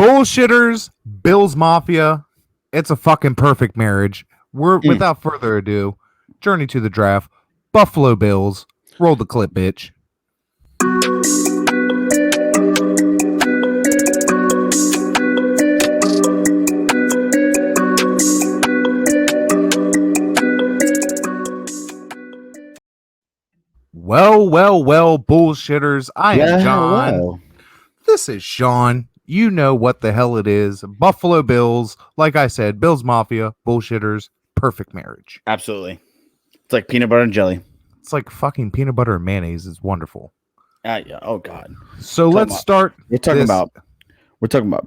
Bullshitters, Bills Mafia. It's a fucking perfect marriage. Without further ado, journey to the draft. Buffalo Bills. Roll the clip, bitch. Well, bullshitters. I am John. Hello. This is Sean. You know what the hell it is. Buffalo Bills. Like I said, Bills Mafia, bullshitters, perfect marriage. Absolutely. It's like peanut butter and jelly. It's like fucking peanut butter and mayonnaise. It's wonderful. Yeah. Oh God. So let's start. We're talking about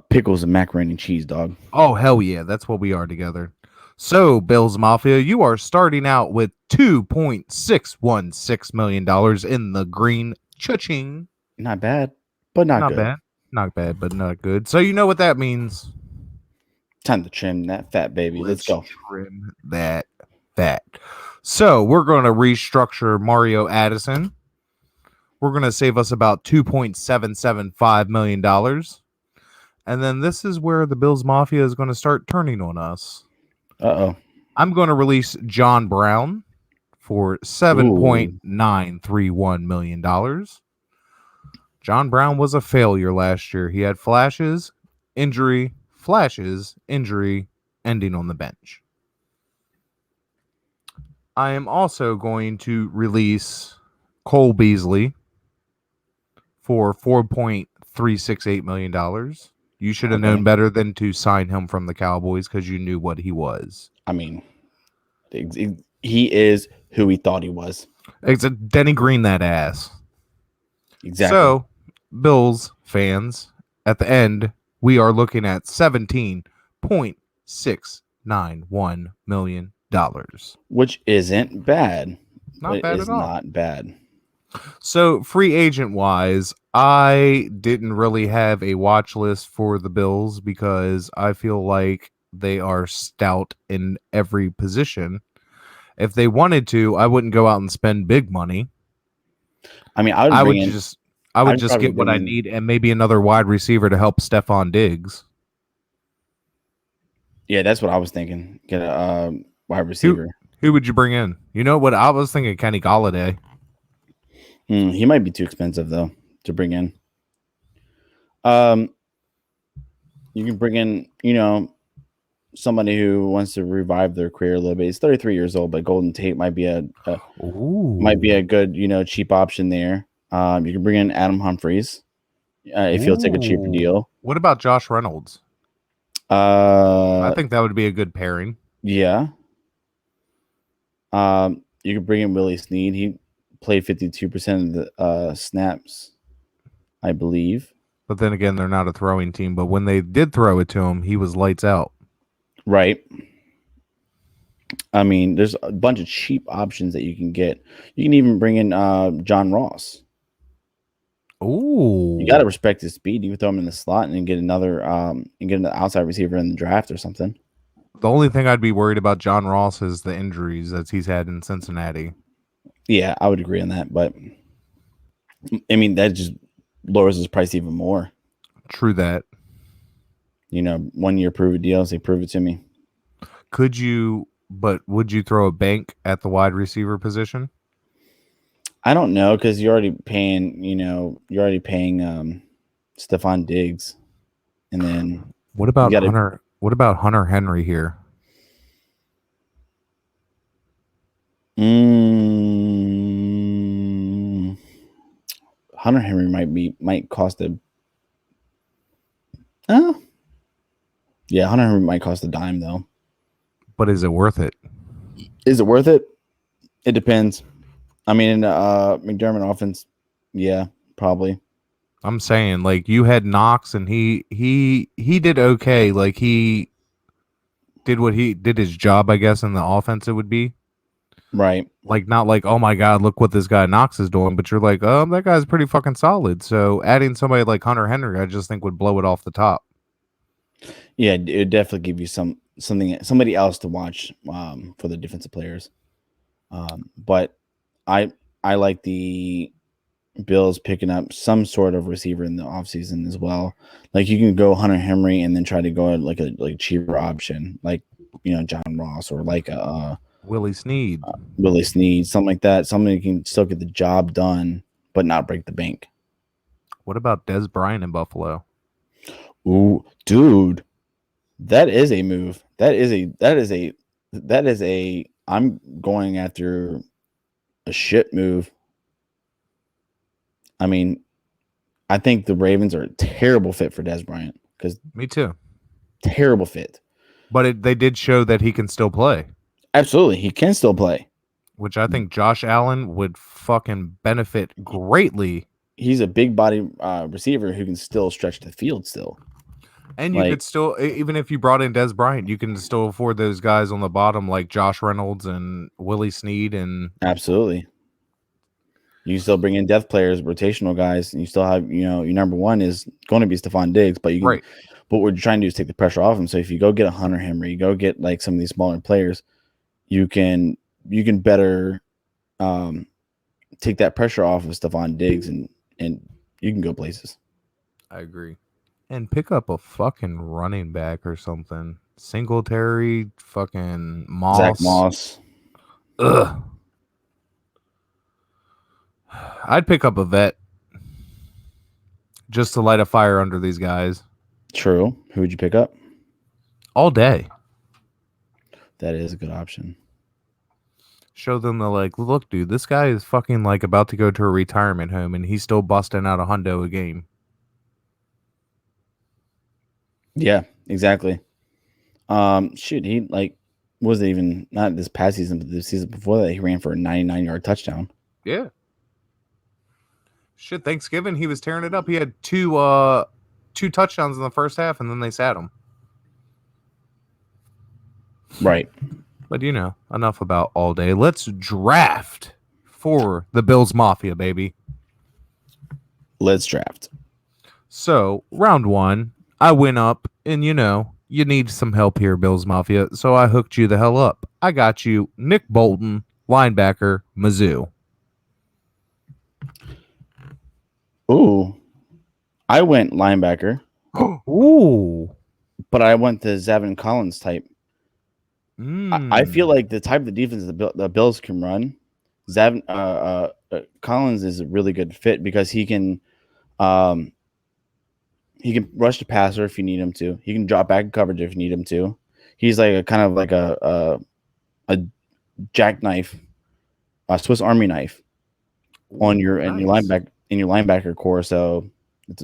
pickles and macaroni and cheese, dog. Oh hell yeah, that's what we are together. So Bills Mafia, you are starting out with $2.616 million in the green cha-ching. Not bad, but not good. Bad. Not bad, but not good. So you know what that means. Time to trim that fat baby. Let's go. Trim that fat. So we're going to restructure Mario Addison. We're going to save us about $2.775 million. And then this is where the Bills Mafia is going to start turning on us. Uh-oh. I'm going to release John Brown for $7.931 million. John Brown was a failure last year. He had flashes, injury, ending on the bench. I am also going to release Cole Beasley for $4.368 million. You should have known better than to sign him from the Cowboys because you knew what he was. I mean, he is who he thought he was. It's a Denny Green that ass. Exactly. So, Bills fans, at the end, we are looking at $17.691 million. Which isn't bad. Not bad at all. Not bad. So, free agent wise, I didn't really have a watch list for the Bills because I feel like they are stout in every position. If they wanted to, I wouldn't go out and spend big money. I mean, I would just get what I need and maybe another wide receiver to help Stephon Diggs. Yeah, that's what I was thinking. Get a wide receiver. Who would you bring in? You know what? I was thinking Kenny Golladay. He might be too expensive though to bring in. You can bring in, somebody who wants to revive their career a little bit. He's 33 years old, but Golden Tate might be a good, cheap option there. You can bring in Adam Humphries if you'll take a cheaper deal. What about Josh Reynolds? I think that would be a good pairing. Yeah. You could bring in Willie Snead. He played 52% of the snaps, I believe. But then again, they're not a throwing team. But when they did throw it to him, he was lights out. Right. I mean, there's a bunch of cheap options that you can get. You can even bring in John Ross. Ooh. You got to respect his speed. You can throw him in the slot and get another an outside receiver in the draft or something. The only thing I'd be worried about John Ross is the injuries that he's had in Cincinnati. Yeah, I would agree on that. But, I mean, that just lowers his price even more. True that. 1 year prove it deal. Say, prove it to me. Would you throw a bank at the wide receiver position? I don't know because you're already paying Stephon Diggs. And then what about Hunter? What about Hunter Henry here? Hunter Henry might cost Hunter Henry might cost a dime though. But is it worth it? Is it worth it? It depends. I mean, in the McDermott offense, yeah, probably. I'm saying, like, you had Knox and he did okay. Like, he did his job, I guess, in the offense it would be. Right. Like, not like, oh my God, look what this guy Knox is doing, but you're like, oh, that guy's pretty fucking solid. So adding somebody like Hunter Henry, I just think would blow it off the top. Yeah, it would definitely give you somebody else to watch for the defensive players. But I like the Bills picking up some sort of receiver in the offseason as well. Like you can go Hunter Henry and then try to go like a cheaper option, like John Ross or like Willie Snead, Willie Snead, something like that. Somebody who can still get the job done but not break the bank. What about Des Bryant in Buffalo? Ooh, dude, that is a move. That is a. I'm going after a shit move. I mean, I think the Ravens are a terrible fit for Des Bryant because me too. Terrible fit. But they did show that he can still play. Absolutely, he can still play. Which I think Josh Allen would fucking benefit greatly. He's a big body receiver who can still stretch the field still. And you could still, even if you brought in Des Bryant, you can still afford those guys on the bottom like Josh Reynolds and Willie Snead. And absolutely. You still bring in depth players, rotational guys, and you still have, your number one is going to be Stephon Diggs, but you can, right. But what you're trying to do is take the pressure off him. So if you go get a Hunter Henry, go get like some of these smaller players, you can better take that pressure off of Stephon Diggs and you can go places. I agree. And pick up a fucking running back or something. Singletary, fucking Moss. Zach Moss. Ugh. I'd pick up a vet just to light a fire under these guys. True. Who would you pick up? All day. That is a good option. Show them the look, dude, this guy is fucking about to go to a retirement home and he's still busting out $100 a game. Yeah, exactly. Shoot, he wasn't even not this past season, but the season before that, he ran for a 99-yard touchdown. Yeah. Shit, Thanksgiving, he was tearing it up. He had two touchdowns in the first half, and then they sat him. Right. But, enough about all day. Let's draft for the Bills Mafia, baby. Let's draft. So, round one, I went up, and you need some help here, Bills Mafia, so I hooked you the hell up. I got you Nick Bolton, linebacker, Mizzou. Ooh. I went linebacker. Ooh. But I went the Zaven Collins type. I feel like the type of defense the Bills can run, Collins is a really good fit because he can rush the passer if you need him to. He can drop back in coverage if you need him to. He's like a kind of like a jackknife, a Swiss Army knife on your linebacker core. So it's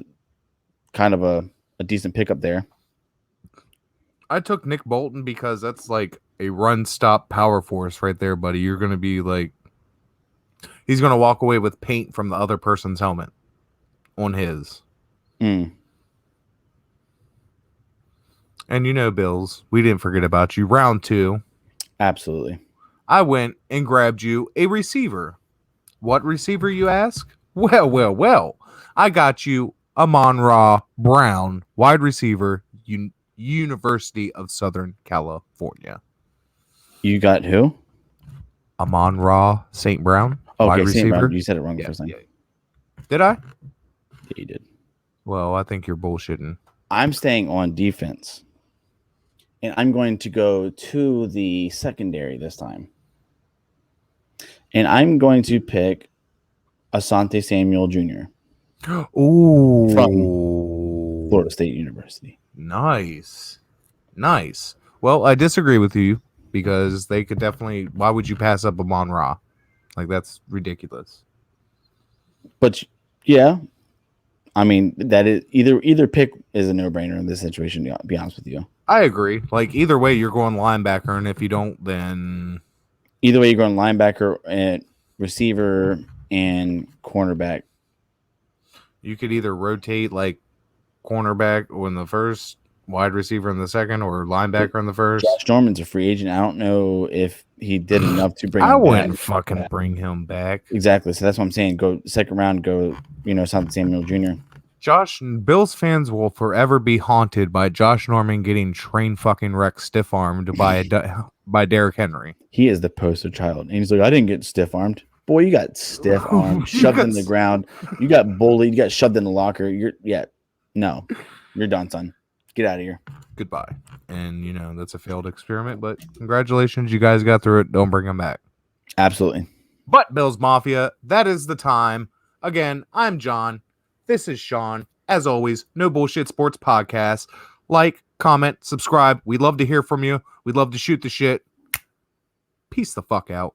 kind of a decent pickup there. I took Nick Bolton because that's like a run-stop power force right there, buddy. You're going to be he's going to walk away with paint from the other person's helmet on his. Mm. And Bills, we didn't forget about you. Round two. Absolutely. I went and grabbed you a receiver. What receiver, you ask? Well. I got you Amon-Ra Brown, wide receiver, University of Southern California. You got who? Amon-Ra St. Brown, wide receiver. Brown. You said it wrong the first time. Yeah. Did I? Yeah, you did. Well, I think you're bullshitting. I'm staying on defense. And I'm going to go to the secondary this time. And I'm going to pick Asante Samuel Jr. Ooh. From Florida State University. Nice. Well, I disagree with you because they could definitely. Why would you pass up Amon-Ra? That's ridiculous. But yeah, I mean that is either pick is a no-brainer in this situation. To be honest with you, I agree. Either way, you're going linebacker, and if you don't, then either way, you're going linebacker and receiver and cornerback. You could either rotate cornerback in the first, wide receiver in the second, or linebacker in the first. Josh Norman's a free agent. I don't know if he did enough to bring him back. I wouldn't fucking bring him back. Exactly. So that's what I'm saying. Go second round, go, Asante Samuel Jr. Bills fans will forever be haunted by Josh Norman getting train fucking wrecked stiff-armed by Derrick Henry. He is the poster child. And he's like, I didn't get stiff-armed. Boy, you got stiff arm, shoved in the ground. You got bullied. You got shoved in the locker. You're done, son. Get out of here. Goodbye. And, you know, that's a failed experiment, but congratulations. You guys got through it. Don't bring them back. Absolutely. But Bills Mafia, that is the time. Again, I'm John. This is Sean. As always, No Bullshit Sports Podcast. Like, comment, subscribe. We'd love to hear from you. We'd love to shoot the shit. Peace the fuck out.